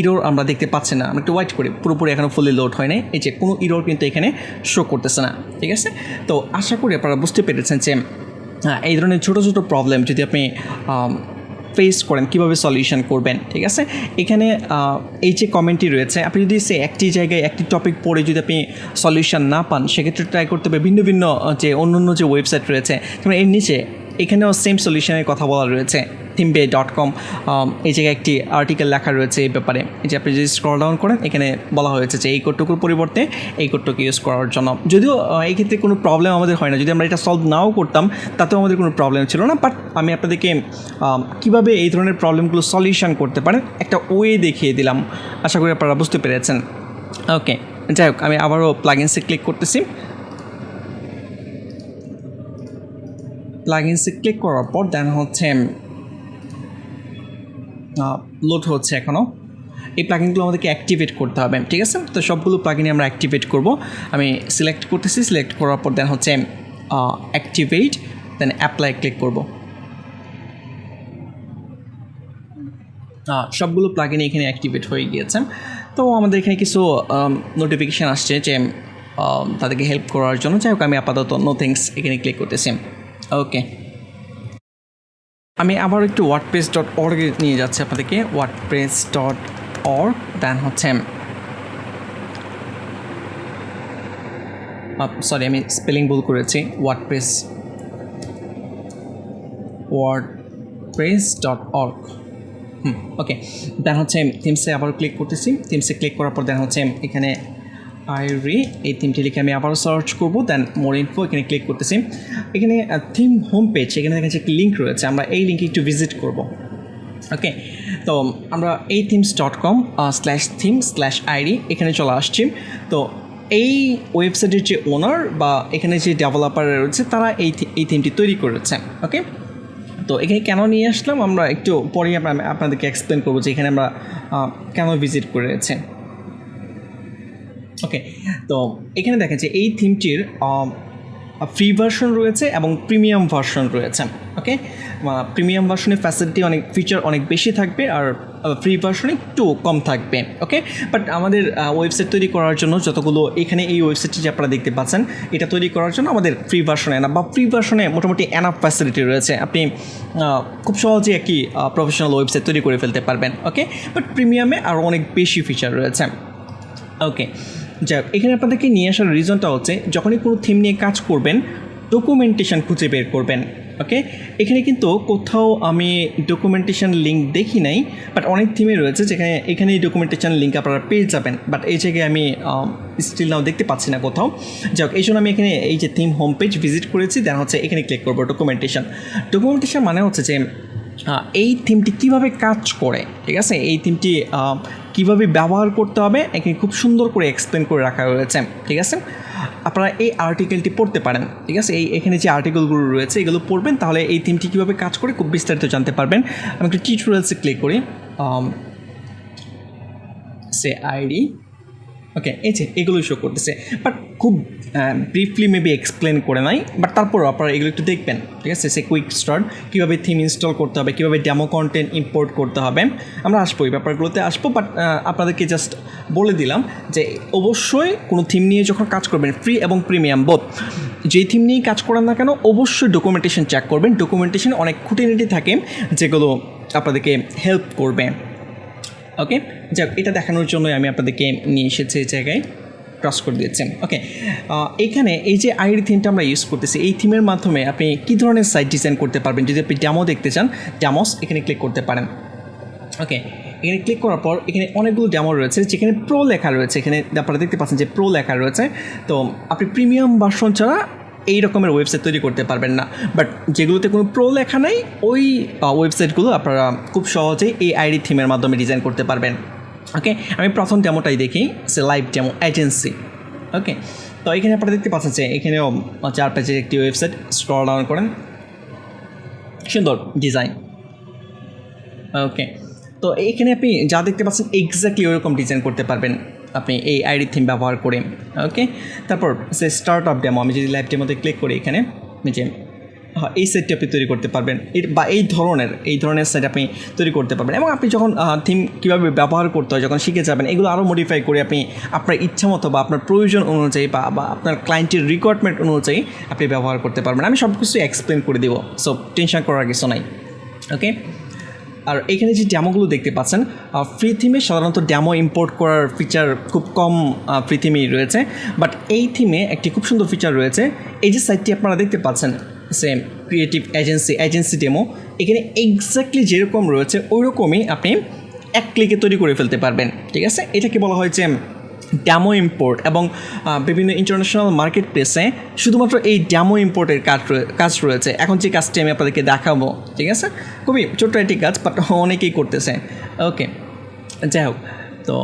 ইরর আমরা দেখতে পাচ্ছি না। আমরা একটু ওয়েট করি, পুরোপুরি এখনও ফুলি লোড হয় নাই। এই যে কোনো ইরর কিন্তু এখানে শো করতেছে না। ঠিক আছে, তো আশা করি আপনারা বুঝতে পেরেছেন যে এই ধরনের ছোটো ছোটো প্রবলেম যদি আপনি ফেস করেন কীভাবে সলিউশন করবেন। ঠিক আছে, এখানে এই যে কমেন্টটি রয়েছে, আপনি যদি সে একটি জায়গায় একটি টপিক পড়ে যদি আপনি সলিউশন না পান সেক্ষেত্রে ট্রাই করতে হবে ভিন্ন ভিন্ন যে অন্য যে ওয়েবসাইট রয়েছে। যেমন এর নিচে এখানেও সেম সলিউশনের কথা বলা রয়েছে, thimbay.com। এই জায়গায় একটি আর্টিকেল লেখা রয়েছে এই ব্যাপারে। যে আপনি যদি স্ক্রল ডাউন করেন এখানে বলা হয়েছে যে এই কোডটুকুর পরিবর্তে এই কোডটুকু ইউজ করার জন্য। যদিও এই ক্ষেত্রে কোনো প্রবলেম আমাদের হয় না, যদি আমরা এটা সলভ নাও করতাম তাতেও আমাদের কোনো প্রবলেম ছিল না। বাট আমি আপনাদেরকে কীভাবে এই ধরনের প্রবলেমগুলো সলিউশন করতে পারেন একটা ওয়ে দেখিয়ে দিলাম, আশা করি আপনারা বুঝতে পেরেছেন। ওকে, যাই হোক, আমি আবারও প্লাগইনসে ক্লিক করতেছি। প্লাগইনসে ক্লিক করার পর দেন হচ্ছে লোড হচ্ছে এখনও। এই প্লাগইনগুলো আমাদেরকে অ্যাক্টিভেট করতে হবে। ঠিক আছে, তো সবগুলো প্লাগইনই আমরা অ্যাক্টিভেট করব। আমি সিলেক্ট করতেছি, সিলেক্ট করার পর দেন হচ্ছে অ্যাক্টিভেট, দেন অ্যাপ্লাই ক্লিক করব। সবগুলো প্লাগইন এখানে অ্যাক্টিভেট হয়ে গিয়েছে। তো আমাদের এখানে কিছু নোটিফিকেশান আসছে যে তাদেরকে হেল্প করার জন্য। যাই হোক, আমি আপাতত নো থ্যাঙ্কস এখানে ক্লিক করতেছি। ওকে, আমি আবার একটু wordpress.org নিয়ে যাচ্ছি আপনাদেরকে। wordpress.org, দেন হচ্ছে সরি আমি স্পেলিং ভুল করেছি, wordpress.org। ওকে, দেন হচ্ছে থিমসে আবার ক্লিক করতেছি। থিমসে ক্লিক করার পর দেন হচ্ছে এখানে আইরি এই থিমটি লিখে আমি আবারও সার্চ করব। দেন মোর ইনফো এখানে ক্লিক করতেছি। এখানে থিম হোম পেজ, এখানে দেখা যাচ্ছে একটি লিঙ্ক রয়েছে, আমরা এই লিঙ্কে একটু ভিজিট করব। ওকে, তো আমরা এই themes.com/theme/id এখানে চলে আসছি। তো এই ওয়েবসাইটের যে ওনার বা এখানে যে ডেভেলপার রয়েছে তারা এই থিমটি তৈরি করেছে। ওকে, তো এখানে কেন নিয়ে আসলাম আমরা একটু পরেই আপনাদেরকে এক্সপ্লেন করবো যে এখানে আমরা কেন ভিজিট করেছি। ওকে, তো এখানে দেখেন যে এই থিমটির ফ্রি ভার্সন রয়েছে এবং প্রিমিয়াম ভার্সন রয়েছে। ওকে, প্রিমিয়াম ভার্সনে ফ্যাসিলিটি অনেক ফিচার অনেক বেশি থাকবে আর ফ্রি ভার্সনে একটু কম থাকবে। ওকে, বাট আমাদের ওয়েবসাইট তৈরি করার জন্য যতগুলো এখানে এই ওয়েবসাইটটি যে আপনারা দেখতে পাচ্ছেন এটা তৈরি করার জন্য আমাদের ফ্রি ভার্সনে বা ফ্রি ভার্সনে মোটামুটি এনাফ ফ্যাসিলিটি রয়েছে, আপনি খুব সহজে একটি প্রফেশনাল ওয়েবসাইট তৈরি করে ফেলতে পারবেন। ওকে, বাট প্রিমিয়ামে আরও অনেক বেশি ফিচার রয়েছে। ওকে, যাক, এখানে আপনাদেরকে নিয়ে আসার রিজনটা হচ্ছে যখনই কোনো থিম নিয়ে কাজ করবেন ডকুমেন্টেশন খুঁজে বের করবেন। ওকে, এখানে কিন্তু কোথাও আমি ডকুমেন্টেশন লিঙ্ক দেখি নাই, বাট অনেক থিমে রয়েছে যেখানে এখানে ডকুমেন্টেশন লিঙ্ক আপনারা পেয়ে যাবেন, বাট এই জায়গায় আমি স্টিল নাও দেখতে পাচ্ছি না কোথাও। যাক, এই জন্য আমি এখানে এই যে থিম হোম পেজ ভিজিট করেছি, দেন হচ্ছে এখানে ক্লিক করবো ডকুমেন্টেশন। ডকুমেন্টেশন মানে হচ্ছে যে এই থিমটি কীভাবে কাজ করে, ঠিক আছে, এই থিমটি কীভাবে ব্যবহার করতে হবে এখানে খুব সুন্দর করে এক্সপ্লেন করে রাখা রয়েছে। ঠিক আছে, আপনারা এই আর্টিকেলটি পড়তে পারেন। ঠিক আছে, এখানে যে আর্টিকেলগুলো রয়েছে এগুলো পড়বেন, তাহলে এই থিমটি কীভাবে কাজ করে খুব বিস্তারিত জানতে পারবেন। আমি একটু টিউটোরিয়ালসে ক্লিক করি, সে আইডি। ওকে, এই যে এগুলোই শো করতেছে, বাট খুব ব্রিফলি মেবি এক্সপ্লেন করে নাই, বাট তারপরও আপনারা এগুলো একটু দেখবেন। ঠিক আছে, সে কুইক স্টার্ট, কীভাবে থিম ইনস্টল করতে হবে, কীভাবে ডেমো কন্টেন্ট ইম্পোর্ট করতে হবে, আমরা আসবো এই ব্যাপারগুলোতে আসবো। বাট আপনাদেরকে জাস্ট বলে দিলাম যে অবশ্যই কোনো থিম নিয়ে যখন কাজ করবেন, ফ্রি এবং প্রিমিয়াম বোথ, যেই থিম নিয়েই কাজ করেন না কেন অবশ্যই ডকুমেন্টেশন চেক করবেন। ডকুমেন্টেশন অনেক খুঁটিনাটি থাকে যেগুলো আপনাদেরকে হেল্প করবে। ওকে, যাক, এটা দেখানোর জন্যই আমি আপনাদেরকে নিয়ে এসেছি এই জায়গায়, ক্রস করে দিয়েছি। ওকে, এখানে এই যে আইডি থিমটা আমরা ইউজ করতেছি, এই থিমের মাধ্যমে আপনি কী ধরনের সাইট ডিজাইন করতে পারবেন। যদি আপনি ডেমো দেখতে চান, ডেমোস এখানে ক্লিক করতে পারেন। ওকে, এখানে ক্লিক করার পর এখানে অনেকগুলো ডেমো রয়েছে যেখানে প্রো লেখা রয়েছে, এখানে আপনারা দেখতে পাচ্ছেন যে প্রো লেখা রয়েছে। তো আপনি প্রিমিয়াম ভার্সন ছাড়া এই রকমের ওয়েবসাইট তৈরি করতে পারবেন না, বাট যেগুলোতে কোনো প্রো লেখা নাই ওই ওয়েবসাইটগুলো আপনারা খুব সহজেই এই আইডি থিমের মাধ্যমে ডিজাইন করতে পারবেন। ওকে, আমি প্রথম ডেমোটাই দেখি, সে লাইভ ডেমো এজেন্সি। ওকে, তো এখানে আপনারা দেখতে পাচ্ছেন যে এখানেও 4 পেজের একটি ওয়েবসাইট, স্ক্রল ডাউন করেন, সুন্দর ডিজাইন। ওকে, তো এইখানে আপনি যা দেখতে পাচ্ছেন এক্স্যাক্টলি ওরকম ডিজাইন করতে পারবেন আপনি এই আইডি থিম ব্যবহার করে। ওকে, তারপর সে স্টার্ট আপ ডেমো, আমি যদি লাইভ ডেমোতে ক্লিক করি এখানে যে এই সাইটটি আপনি তৈরি করতে পারবেন, বা এই ধরনের সাইট আপনি তৈরি করতে পারবেন। এবং আপনি যখন থিম কীভাবে ব্যবহার করতে হয় যখন শিখে যাবেন, এগুলো আরও মডিফাই করে আপনি আপনার ইচ্ছা মতো বা আপনার প্রয়োজন অনুযায়ী বা আপনার ক্লায়েন্টের রিকোয়ারমেন্ট অনুযায়ী আপনি ব্যবহার করতে পারবেন। আমি সব কিছু এক্সপ্লেন করে দেবো, সো টেনশন করার কিছু নাই। ওকে, আর এখানে যে ডেমোগুলো দেখতে পাচ্ছেন, ফ্রি থিমে সাধারণত ডেমো ইম্পোর্ট করার ফিচার খুব কম ফ্রি থিমেই রয়েছে, বাট এই থিমে একটি খুব সুন্দর ফিচার রয়েছে। এই যে সাইটটি আপনারা দেখতে পাচ্ছেন, সেম ক্রিয়েটিভ এজেন্সি ডেমো, এখানে এক্স্যাক্টলি যেরকম রয়েছে ওই রকমই আপনি এক ক্লিকে তৈরি করে ফেলতে পারবেন। ঠিক আছে, এটাকে বলা হয় যে ডেমো ইম্পোর্ট, এবং বিভিন্ন ইন্টারন্যাশনাল মার্কেট প্লেসে শুধুমাত্র এই ডেমো ইম্পোর্টের কাজ রয়েছে। এখন যে কাজটি আমি আপনাদেরকে দেখাবো, ঠিক আছে, খুবই ছোট্ট একটি কাজ, বাট অনেকেই করতেছে। ওকে, যাই হোক, তো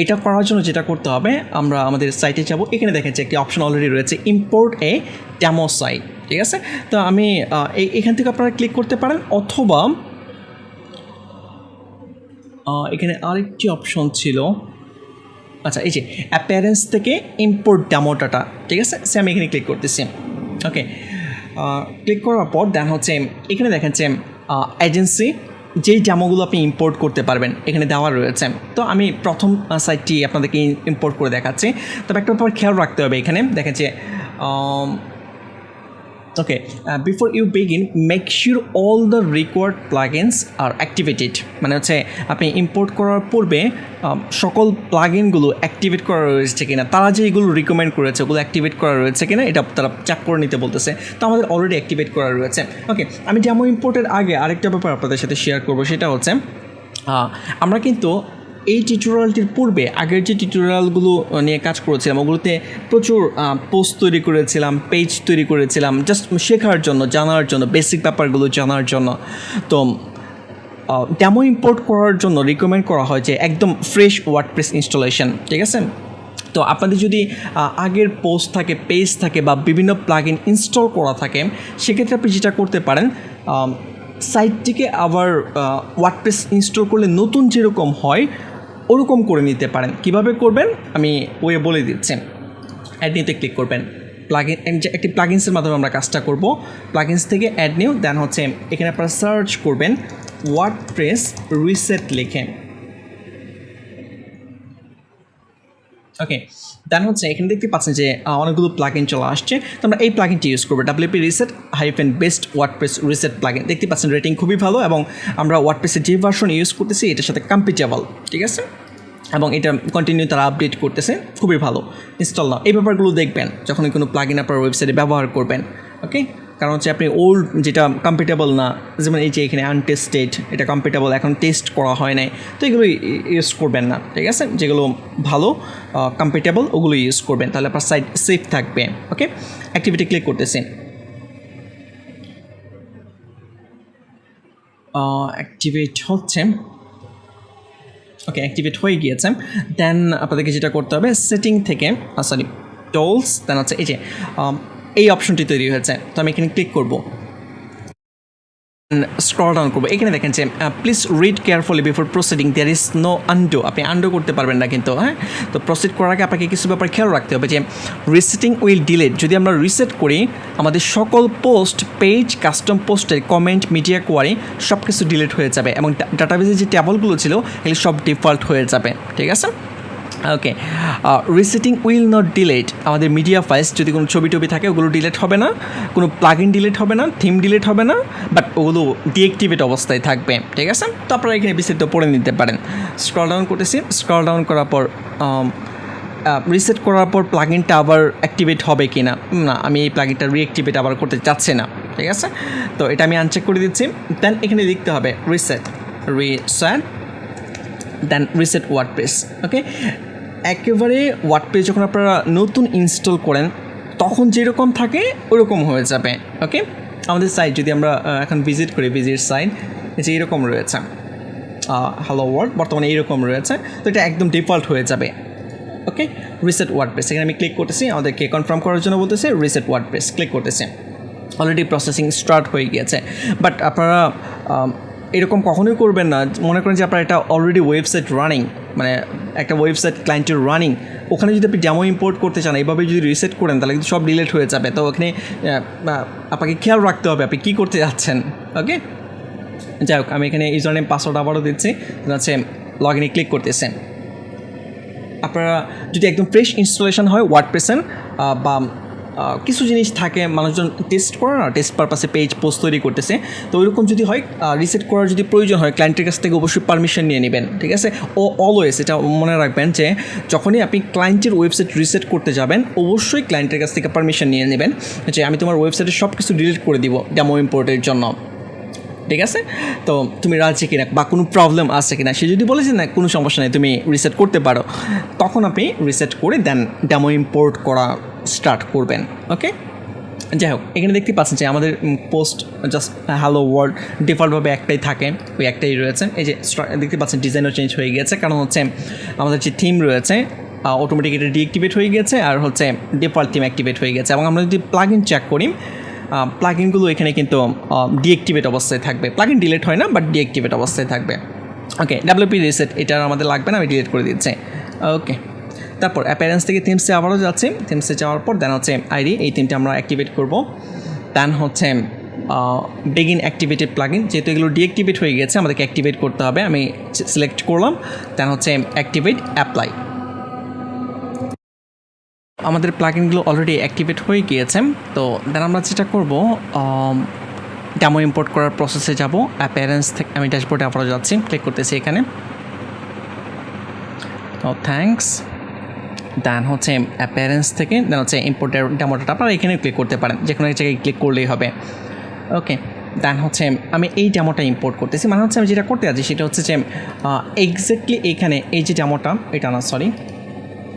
এটা করার জন্য যেটা করতে হবে, আমরা আমাদের সাইটে যাব, এখানে দেখেন যে একটি অপশন অলরেডি রয়েছে, ইম্পোর্ট এ ডেমো সাইট। ঠিক আছে, তো আমি এখান থেকে আপনারা ক্লিক করতে পারেন, অথবা এখানে আরেকটি অপশন ছিল, আচ্ছা, এই যে অ্যাপিয়ারেন্স থেকে ইম্পোর্ট ডেমো ডাটা। ঠিক আছে, সে আমি এখানে ক্লিক করতেছি। ওকে, ক্লিক করার পর দেন হচ্ছে এখানে দেখেন যে এজেন্সি যেই ডেমোগুলো আপনি ইম্পোর্ট করতে পারবেন এখানে দেওয়া রয়েছে। তো আমি প্রথম সাইটটি আপনাদেরকে ইম্পোর্ট করে দেখাচ্ছি। তবে একটা ব্যাপার খেয়াল রাখতে হবে, এখানে দেখেন যে okay, before you begin make sure all the required plugins are activated, মানে হচ্ছে আপনি ইম্পোর্ট করার পূর্বে সকল প্লাগইনগুলো অ্যাক্টিভেট করা রয়েছে কিনা, তারা যে এগুলো রিকমেন্ড করেছে ওগুলো অ্যাক্টিভেট করা রয়েছে কিনা এটা তারা চেক করে নিতে বলতেছে। তো আমাদের অলরেডি অ্যাক্টিভেট করা রয়েছে। ওকে, আমি ডেমো ইম্পোর্টের আগে আরেকটা ব্যাপার আপনাদের সাথে শেয়ার করবো, সেটা হচ্ছে আমরা কিন্তু এই টিউটোরিয়ালটির পূর্বে আগের যে টিউটোরিয়ালগুলো নিয়ে কাজ করেছিলাম ওগুলোতে প্রচুর পোস্ট তৈরি করেছিলাম, পেজ তৈরি করেছিলাম, জাস্ট শেখার জন্য, জানার জন্য, বেসিক ব্যাপারগুলো জানার জন্য। তো ডেমো ইম্পোর্ট করার জন্য রিকমেন্ড করা হয় যে একদম ফ্রেশ ওয়ার্ডপ্রেস ইনস্টলেশন। ঠিক আছে, তো আপনাদের যদি আগের পোস্ট থাকে, পেজ থাকে বা বিভিন্ন প্লাগইন ইনস্টল করা থাকে, সেক্ষেত্রে আপনি যেটা করতে পারেন, সাইটটিকে আবার ওয়ার্ডপ্রেস ইনস্টল করলে নতুন যেরকম হয় ওরকম করে নিতে পারেন। কিভাবে করবেন আমি বলে দিচ্ছি। অ্যাড নিতে ক্লিক করবেন। প্লাগইন একটি প্লাগইনসের মাধ্যমে আমরা কাজটা করব। প্লাগইনস থেকে অ্যাড নিউ, দেন হচ্ছে এখানে আপনারা সার্চ করবেন ওয়ার্ডপ্রেস রিসেট লিখে। ওকে, দেন হচ্ছে এখানে দেখতে পাচ্ছেন যে অনেকগুলো প্লাগইন চলে আসছে। তো আমরা এই প্লাগইনটি ইউজ করবো, WP reset best WordPress reset plugin. দেখতে পাচ্ছেন রেটিং খুবই ভালো এবং আমরা ওয়ার্ডপ্রেসের যে ভার্সন ইউজ করতেছি এটার সাথে কম্পিটেবল, ঠিক আছে, এবং এটা কন্টিনিউ তারা আপডেট করতেছে, খুবই ভালো। ইনস্টল নাও, এই ব্যাপারগুলো দেখবেন যখনই কোনো প্লাগইন আপনার ওয়েবসাইটে ব্যবহার করবেন। ওকে, কারণ হচ্ছে আপনি ওল্ড যেটা কম্পিটেবল না, যেমন এই যে এখানে আনটেস্টেড, এটা কম্পিটেবল এখন টেস্ট করা হয় নাই, তো এগুলো ইউজ করবেন না, ঠিক আছে। যেগুলো ভালো কম্পিটেবল ওগুলো ইউজ করবেন, তাহলে আপনার সাইট সেফ থাকবে। ওকে, অ্যাক্টিভিটি ক্লিক করতেছি, অ্যাক্টিভেট হচ্ছে। ওকে, অ্যাক্টিভেট হয়ে গিয়েছে। দেন আপনাদেরকে যেটা করতে হবে সেটিং থেকে টুলস, দেন হচ্ছে এই যে এই অপশনটি তৈরি হয়েছে, তো আমি এখানে ক্লিক করব, স্ক্রল ডাউন করবো। এখানে দেখেন যে please read carefully before proceeding, there is no undo. আপনি আনডু করতে পারবেন না কিন্তু, হ্যাঁ। তো প্রসিড করার আগে আপনাকে কিছু ব্যাপার খেয়াল রাখতে হবে, যে রিসেটিং উইল ডিলিট। যদি আমরা রিসেট করি আমাদের সকল পোস্ট, পেজ, কাস্টম পোস্টের কমেন্ট, মিডিয়া কোয়ারি সব কিছু ডিলিট হয়ে যাবে এবং ডাটাবেসের যে ট্যাবলগুলো ছিল এগুলো সব ডিফল্ট হয়ে যাবে, ঠিক আছে। ওকে, রিসেটিং উইল নট ডিলেট। আমাদের মিডিয়া ফাইলস যদি কোনো ছবি টবি থাকে ওগুলো ডিলেট হবে না, কোনো প্লাগইন ডিলেট হবে না, থিম ডিলেট হবে না, বাট ওগুলো ডিঅ্যাক্টিভেট অবস্থায় থাকবে, ঠিক আছে। তো আপনারা এখানে বিস্তারিত পড়ে নিতে পারেন। স্ক্রল ডাউন করতেছি, স্ক্রল ডাউন করার পর রিসেট করার পর প্লাগইনটা আবার অ্যাক্টিভেট হবে কি না, না আমি এই প্লাগইনটা রিঅ্যাক্টিভেট আবার করতে চাচ্ছি না, ঠিক আছে। তো এটা আমি আনচেক করে দিচ্ছি। দেন এখানে লিখতে হবে রিসেট দেন রিসেট ওয়ার্ডপ্রেস। ওকে, একেবারে ওয়ার্ডপ্রেস যখন আপনারা নতুন ইনস্টল করেন তখন যেরকম থাকে ওরকম হয়ে যাবে। ওকে, আমাদের সাইট যদি আমরা এখন ভিজিট করি, ভিজিট সাইট যে এরকম রয়েছে, হ্যালো ওয়ার্ল্ড বর্তমানে এইরকম রয়েছে, তো এটা একদম ডিফল্ট হয়ে যাবে। ওকে, রিসেট ওয়ার্ডপ্রেস, এখানে আমি ক্লিক করতেছি, আমাদেরকে কনফার্ম করার জন্য বলতেছে রিসেট ওয়ার্ডপ্রেস, ক্লিক করতেছে। অলরেডি প্রসেসিং স্টার্ট হয়ে গিয়েছে, বাট আপনারা এরকম কখনোই করবেন না। মনে করেন যে আপনার এটা অলরেডি ওয়েবসাইট রানিং, মানে একটা ওয়েবসাইট ক্লায়েন্টের রানিং, ওখানে যদি আপনি ডেমো ইম্পোর্ট করতে চান এইভাবে যদি রিসেট করেন তাহলে কিন্তু সব ডিলিট হয়ে যাবে। তো ওখানে আপনাকে খেয়াল রাখতে হবে আপনি কী করতে যাচ্ছেন। ওকে, যাই হোক, আমি এখানে ইউজার নেম পাসওয়ার্ড আবারও দিচ্ছি, হচ্ছে লগ ইনে ক্লিক করতেছেন। আপনারা যদি একদম ফ্রেশ ইনস্টলেশন হয় ওয়ার্ডপ্রেসের বা কিছু জিনিস থাকে মানুষজন টেস্ট করে না, টেস্ট পারপাসে পেজ পোস্ট তৈরি করতেছে, তো ওইরকম যদি হয় রিসেট করার যদি প্রয়োজন হয় ক্লায়েন্টের কাছ থেকে অবশ্যই পারমিশন নিয়ে নেবেন, ঠিক আছে। অলওয়েজ এটা মনে রাখবেন যে যখনই আপনি ক্লায়েন্টের ওয়েবসাইট রিসেট করতে যাবেন অবশ্যই ক্লায়েন্টের কাছ থেকে পারমিশন নিয়ে নেবেন যে আমি তোমার ওয়েবসাইটে সব কিছু ডিলিট করে দিব ডেমো ইম্পোর্টের জন্য, ঠিক আছে। তো তুমি রাজি কিনা বা কোনো প্রবলেম আছে কিনা, সে যদি বলে যে না কোনো সমস্যা নেই তুমি রিসেট করতে পারো, তখন আপনি রিসেট করে দেন ডেমো ইম্পোর্ট করা স্টার্ট করবেন। ওকে, যাই হোক, এখানে দেখতে পাচ্ছেন যে আমাদের পোস্ট জাস্ট হ্যালো ওয়ার্ল্ড ডিফল্টভাবে একটাই থাকে, ওই একটাই রয়েছে। এই যে দেখতে পাচ্ছেন ডিজাইনও চেঞ্জ হয়ে গিয়েছে, কারণ হচ্ছে আমাদের যে থিম রয়েছে অটোমেটিক এটা ডিঅ্যাক্টিভেট হয়ে গিয়েছে আর হচ্ছে ডিফল্ট থিম অ্যাক্টিভেট হয়ে গেছে। এবং আমরা যদি প্লাগইন চেক করি প্লাগইনগুলো এখানে কিন্তু ডিঅ্যাক্টিভেট অবস্থায় থাকবে, প্লাগইন ডিলিট হয় না বাট ডিঅ্যাক্টিভেট অবস্থায় থাকবে। ওকে, WP রিসেট এটা আমাদের লাগবে না, আমি ডিলিট করে দিচ্ছি। ওকে, তারপর অ্যাপিয়ারেন্স থেকে থিমসে আবারও যাচ্ছি, থিমসে যাওয়ার পর দেন হচ্ছে আইডি, এই থিমটা আমরা অ্যাক্টিভেট করব। দেন হচ্ছে বিগিন অ্যাক্টিভেটেড প্লাগইন, যেহেতু এগুলো ডিঅ্যাক্টিভেট হয়ে গেছে আমাদেরকে অ্যাক্টিভেট করতে হবে, আমি সিলেক্ট করলাম। দেন হচ্ছে অ্যাক্টিভেট অ্যাপ্লাই। আমাদের প্লাগইনগুলো অলরেডি অ্যাক্টিভেট হয়ে গিয়েছে। তো দেন আমরা যেটা করব ডেমো ইম্পোর্ট করার প্রসেসে যাব। অ্যাপিয়ারেন্স থেকে আমি ড্যাশবোর্ডে আবারও যাচ্ছি, ক্লিক করতেছি এখানে। ও থ্যাঙ্কস। দেন হচ্ছে অ্যাপিয়ারেন্স থেকে দেন হচ্ছে ইম্পোর্টের ডেমোটা আপনারা এখানে ক্লিক করতে পারেন, যে কোনো এক জায়গায় ক্লিক করলেই হবে। ওকে, দেন হচ্ছে আমি এই ডেমোটা ইম্পোর্ট করতেছি, মানে হচ্ছে আমি যেটা করতে যাচ্ছি সেটা হচ্ছে যে এক্স্যাক্টলি এখানে এই যে ডেমোটা, এটা না সরি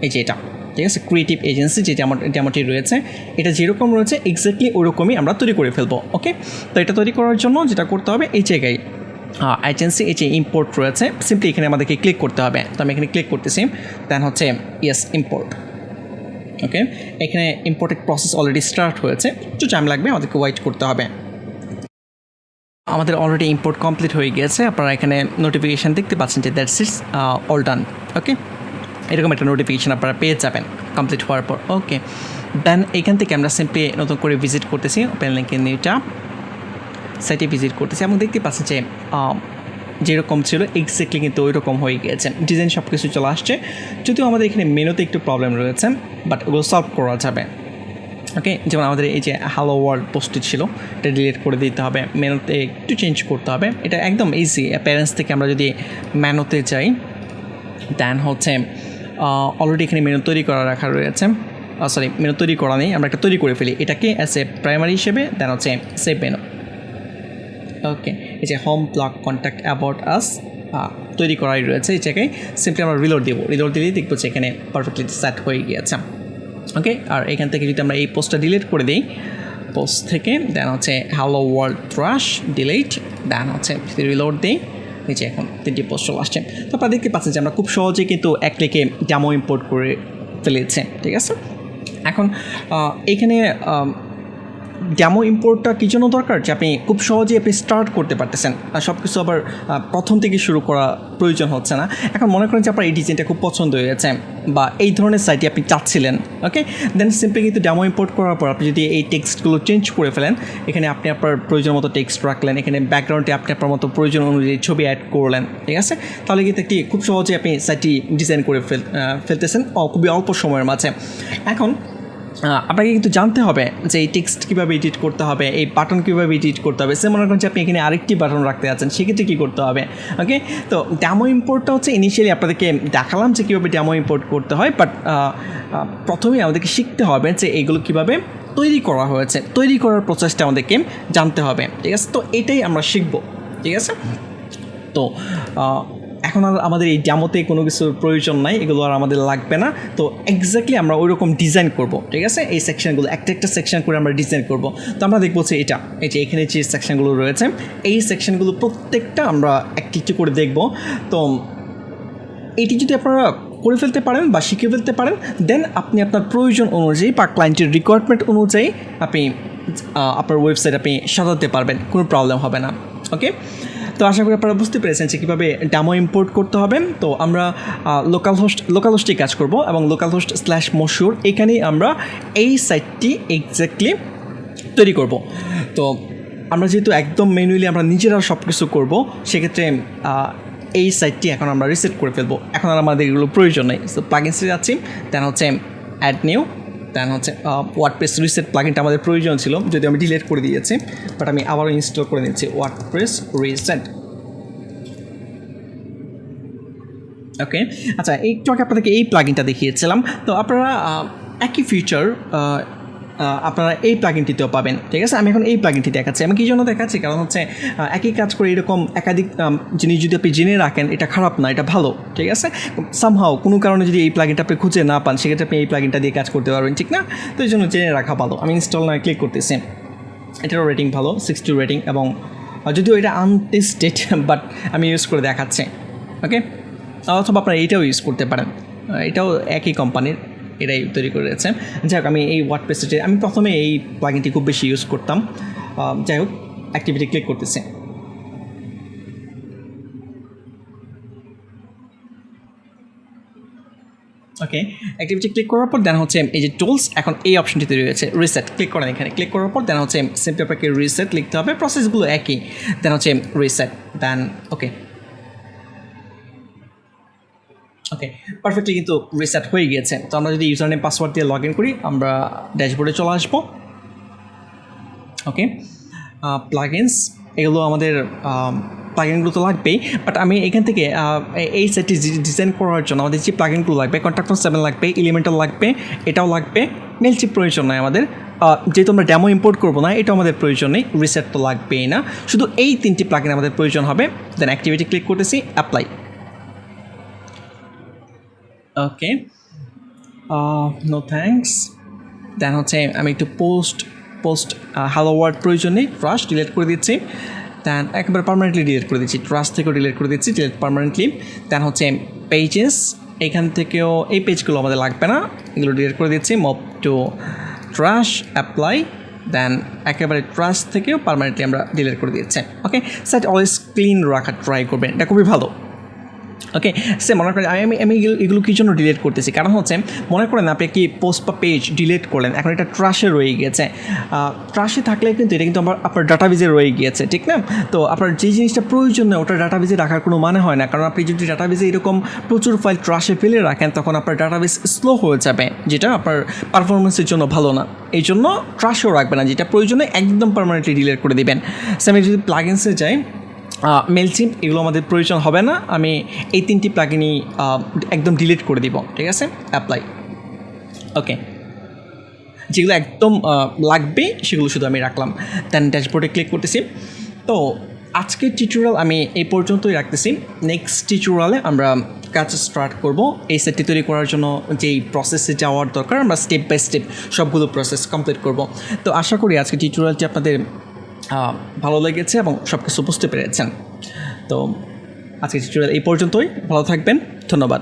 এই যে এটা, ঠিক আছে, ক্রিয়েটিভ এজেন্সি যে ডেমোটি রয়েছে এটা যেরকম রয়েছে এক্স্যাক্টলি ওরকমই আমরা তৈরি করে ফেলবো। ওকে, তো এটা তৈরি করার জন্য যেটা করতে হবে এই জায়গায় এজেন্সি এই যে ইম্পোর্ট রয়েছে সিম্পলি এখানে আমাদেরকে ক্লিক করতে হবে। তো আমি এখানে ক্লিক করতেছি, দেন হচ্ছে ইয়েস ইম্পোর্ট। ওকে, এখানে ইম্পোর্টের প্রসেস অলরেডি স্টার্ট হয়েছে, একটু টাইম লাগবে, আমাদেরকে ওয়েট করতে হবে। আমাদের অলরেডি ইম্পোর্ট কমপ্লিট হয়ে গিয়েছে, আপনারা এখানে নোটিফিকেশান দেখতে পাচ্ছেন যে দ্যাটস ইটস অল ডান। ওকে, এরকম একটা নোটিফিকেশান আপনারা পেয়ে যাবেন কমপ্লিট হওয়ার পর। ওকে, দেন এখান থেকে আমরা সিম্পলি নতুন করে ভিজিট করতেছি ওপেন লিঙ্কের নিউটা সাইটে ভিজিট করতেছি এবং দেখতে পাচ্ছি যে যেরকম ছিল এক্স্যাক্টলি কিন্তু ওই রকম হয়ে গিয়েছে, ডিজাইন সব কিছু চলে আসছে। যদিও আমাদের এখানে মেনুতে একটু প্রবলেম রয়েছে, বাট ওগুলো সলভ করা যাবে। ওকে, যেমন আমাদের এই যে হ্যালো ওয়ার্ল্ড পোস্টটি ছিল এটা ডিলিট করে দিতে হবে, মেনুতে একটু চেঞ্জ করতে হবে। এটা একদম ইজি। প্যারেন্টস থেকে আমরা যদি মেনুতে যাই, দেন হচ্ছে অলরেডি এখানে মেনু তৈরি করা রাখা রয়েছে। সরি, মেনু তৈরি করা নেই, আমরা একটা তৈরি করে ফেলি এটাকে অ্যাজ এ প্রাইমারি হিসেবে। দেন হচ্ছে সেভ মেনু। ওকে, এই যে home blog contact about us তৈরি করাই রয়েছে। এই জায়গায় সিম্পলি আমরা রিলোড দেবো, রিলোড দিলেই দেখবো যে এখানে পারফেক্টলি সেট হয়ে গিয়েছে। ওকে, আর এখান থেকে যদি আমরা এই পোস্টটা ডিলিট করে দিই, পোস্ট থেকে দেন হচ্ছে হ্যালো ওয়ার্ল্ড ট্রাশ ডিলিট, দেন হচ্ছে যদি রিলোড দিই, এই যে এখন 3টি পোস্ট চলে আসছে। তো আপনারা দেখতে পাচ্ছেন যে আমরা খুব সহজেই কিন্তু এক ক্লিকে ডেমো ইম্পোর্ট করে ফেলেছে। ঠিক আছে, এখন এখানে ডেমো ইম্পোর্টটা কী জন্য দরকার, যে আপনি খুব সহজেই আপনি স্টার্ট করতে পারতেছেন, আর সব কিছু আবার প্রথম থেকে শুরু করা প্রয়োজন হচ্ছে না। এখন মনে করেন যে আপনার এই ডিজাইনটা খুব পছন্দ হয়েছে বা এই ধরনের সাইটে আপনি চাচ্ছিলেন, ওকে, দেন সিম্পলি কিন্তু ডেমো ইম্পোর্ট করার পর আপনি যদি এই টেক্সটগুলো চেঞ্জ করে ফেলেন, এখানে আপনি আপনার প্রয়োজন মতো টেক্সট রাখলেন, এখানে ব্যাকগ্রাউন্ডে আপনি আপনার মতো প্রয়োজন অনুযায়ী ছবি অ্যাড করলেন, ঠিক আছে, তাহলে কিন্তু একটি খুব সহজেই আপনি সাইটটি ডিজাইন করে ফেলতেছেন খুবই অল্প সময়ের মাঝে। এখন আপনাকে কিন্তু জানতে হবে যে এই টেক্সট কীভাবে এডিট করতে হবে, এই বাটন কীভাবে এডিট করতে হবে। সে মনে করেন যে আপনি এখানে আরেকটি বাটন রাখতে যাচ্ছেন, সেক্ষেত্রে কী করতে হবে। ওকে, তো ডেমো ইম্পোর্টটা হচ্ছে ইনিশিয়ালি আপনাদেরকে দেখালাম যে কীভাবে ডেমো ইম্পোর্ট করতে হয়, বাট প্রথমেই আমাদেরকে শিখতে হবে যে এগুলো কীভাবে তৈরি করা হয়েছে, তৈরি করার প্রসেসটা আমাদেরকে জানতে হবে। ঠিক আছে, তো এটাই আমরা শিখব। ঠিক আছে, তো এখন আর আমাদের এই ডেমোতে কোনো কিছুর প্রয়োজন নাই, এগুলো আর আমাদের লাগবে না। তো এক্স্যাক্টলি আমরা ওই রকম ডিজাইন করব। ঠিক আছে, এই সেকশনগুলো একটা সেকশন করে আমরা ডিজাইন করব। তো আমরা দেখবো যে এটা এই যে এখানে যে সেকশনগুলো রয়েছে, এই সেকশনগুলো প্রত্যেকটা আমরা একটি একটু করে দেখব। তো এটি যদি আপনারা করে ফেলতে পারেন বা শিখে ফেলতে পারেন, দেন আপনি আপনার প্রয়োজন অনুযায়ী বা ক্লায়েন্টের রিকোয়ারমেন্ট অনুযায়ী আপনি আপনার ওয়েবসাইট আপনি সাজাতে পারবেন, কোনো প্রবলেম হবে না। ওকে, তো আশা করি আপনারা বুঝতে পেরেছেন যে কীভাবে ডেমো ইম্পোর্ট করতে হবে। তো আমরা লোকাল হোস্টে কাজ করব এবং localhost/mashur এখানেই আমরা এই সাইটটি এক্স্যাক্টলি তৈরি করব। তো আমরা যেহেতু একদম ম্যানুয়ালি আমরা নিজেরা সব কিছু করবো, সেক্ষেত্রে এই সাইটটি এখন আমরা রিসেট করে ফেলবো। এখন আর আমাদের এগুলো প্রয়োজন নেই। তো প্লাগইনসে যাচ্ছি, দেন হচ্ছে অ্যাড নিউ, দেন হচ্ছে ওয়ার্ডপ্রেস রিসেট প্লাগইনটা আমাদের প্রয়োজন ছিল, যদি আমি ডিলিট করে দিয়েছি, বাট আমি আবারও ইনস্টল করে নিচ্ছি ওয়ার্ডপ্রেস রিসেট। ওকে, আচ্ছা, একটু আগে আপনাদেরকে এই প্লাগইনটা দেখিয়েছিলাম। তো আপনারা একই ফিচার আপনারা এই প্লাগইনটিতেও পাবেন। ঠিক আছে, আমি এখন এই প্লাগইনটি দেখাচ্ছি। আমি কী জন্য দেখাচ্ছি, কারণ হচ্ছে একই কাজ করে এরকম একাধিক জিনিস যদি আপনি জেনে রাখেন, এটা খারাপ না, এটা ভালো। ঠিক আছে, সামহাও কোনো কারণে যদি এই প্লাগইনটা আপনি খুঁজে না পান, সেক্ষেত্রে আপনি এই প্লাগইনটা দিয়ে কাজ করতে পারবেন, ঠিক না? তো এই জন্য জেনে রাখা ভালো। আমি ইনস্টল না ক্লিক করতেছি, এটারও রেটিং ভালো, 60 রেটিং, এবং যদিও এটা আনটেস্টেড, বাট আমি ইউজ করে দেখাচ্ছি। ওকে, অথবা আপনারা এইটাও ইউজ করতে পারেন, এটাও একই কোম্পানির, এটাই তৈরি করে রয়েছে। যাই হোক, আমি এই ওয়ার্ডপ্রেসে আমি প্রথমে এই প্লাগইনটি খুব বেশি ইউজ করতাম। যাই হোক, অ্যাক্টিভিটি ক্লিক করতেছে। ওকে, অ্যাক্টিভিটি ক্লিক করার পর দেন হচ্ছে এই যে টুলস, এখন এই অপশনটিতে রয়েছে রিসেট, ক্লিক করেন। এখানে ক্লিক করার পর দেন হচ্ছে সিম্পলি আপনাকে রিসেট লিখতে হবে, প্রসেসগুলো একই। দেন হচ্ছে রিসেট, দেন ওকে ওকে পারফেক্টলি কিন্তু রিসেট হয়ে গিয়েছে। তো আমরা যদি ইউজার নেম পাসওয়ার্ড দিয়ে লগ ইন করি, আমরা ড্যাশবোর্ডে চলে আসবো। ওকে, প্লাগইনস, এগুলো আমাদের প্লাগইনগুলো তো লাগবেই, বাট আমি এখান থেকে এই সাইটটি ডিজাইন করার জন্য আমাদের যে প্লাগইনগুলো লাগবে, কন্ট্রাক্টর 7 লাগবে, এলিমেন্টাল লাগবে, এটাও লাগবে। মেলচিপ প্রয়োজন নয় আমাদের, যেহেতু আমরা ডেমো ইম্পোর্ট করবো না, এটা আমাদের প্রয়োজন নেই। রিসেট তো লাগবেই না, শুধু এই 3টি প্লাগইন আমাদের প্রয়োজন হবে। দেন অ্যাক্টিভিটি ক্লিক করতেছি, অ্যাপ্লাই। ওকে, নো থ্যাঙ্কস। দেন হচ্ছে আমি একটু পোস্ট হ্যালো ওয়ার্ড প্রয়োজন নেই, ট্রাস্ট ডিলিট করে দিচ্ছি। দেন একেবারে পার্মানেন্টলি ডিলিট করে দিচ্ছি, ট্রাস্ট থেকেও ডিলিট করে দিচ্ছি, ডিলিট পার্মানেন্টলি। দেন হচ্ছে পেজেস, এখান থেকেও এই পেজগুলো আমাদের লাগবে না, এগুলো ডিলিট করে দিচ্ছি। Move to trash, apply. Then একেবারে ট্রাস্ট থেকেও পার্মানেন্টলি আমরা ডিলিট করে দিচ্ছি। ওকে, সাইট অলওয়েজ ক্লিন রাখার ট্রাই করবেন, এটা খুবই ভালো। ওকে, সে মনে করেন আমি এগুলো কী জন্য ডিলিট করতেছি, কারণ হচ্ছে মনে করেন আপনি কি পোস্ট বা পেজ ডিলিট করলেন, এখন এটা ট্রাশে রয়ে গিয়েছে। ট্রাশে থাকলে কিন্তু এটা কিন্তু আপনার ডাটাবেজে রয়ে গিয়েছে, ঠিক না? তো আপনার যে জিনিসটা প্রয়োজন নয় ওটা ডাটাবেজে রাখার কোনো মানে হয় না, কারণ আপনি যদি ডাটাবেজে এরকম প্রচুর ফাইল ট্রাশে ফেলে রাখেন তখন আপনার ডাটাবেস স্লো হয়ে যাবে, যেটা আপনার পারফরমেন্সের জন্য ভালো না। এই জন্য ট্রাশেও রাখবেন না, যেটা প্রয়োজনে একদম পার্মানেন্টলি ডিলিট করে দেবেন। সে আমি যদি প্লাগইনসে যাই, মেলচিম্প এগুলো আমাদের প্রয়োজন হবে না, আমি এই 3টি প্লাগইনই একদম ডিলিট করে দিব, ঠিক আছে? অ্যাপ্লাই। ওকে, যেগুলো একদম লাগবে সেগুলো শুধু আমি রাখলাম। দেন ড্যাশবোর্ডে ক্লিক করতেছি। তো আজকের টিউটোরিয়াল আমি এই পর্যন্তই রাখতেছি। নেক্সট টিউটোরিয়ালে আমরা কাজ স্টার্ট করব। এই সেটটি তৈরি করার জন্য যেই প্রসেসে যাওয়ার দরকার আমরা স্টেপ বাই স্টেপ সবগুলো প্রসেস কমপ্লিট করব। তো আশা করি আজকের টিউটোরিয়ালটি আপনাদের ভালো লেগেছে এবং সব কিছু বুঝতে পেরেছেন। তো আজকের টিউটোরিয়াল এই পর্যন্তই, ভালো থাকবেন, ধন্যবাদ।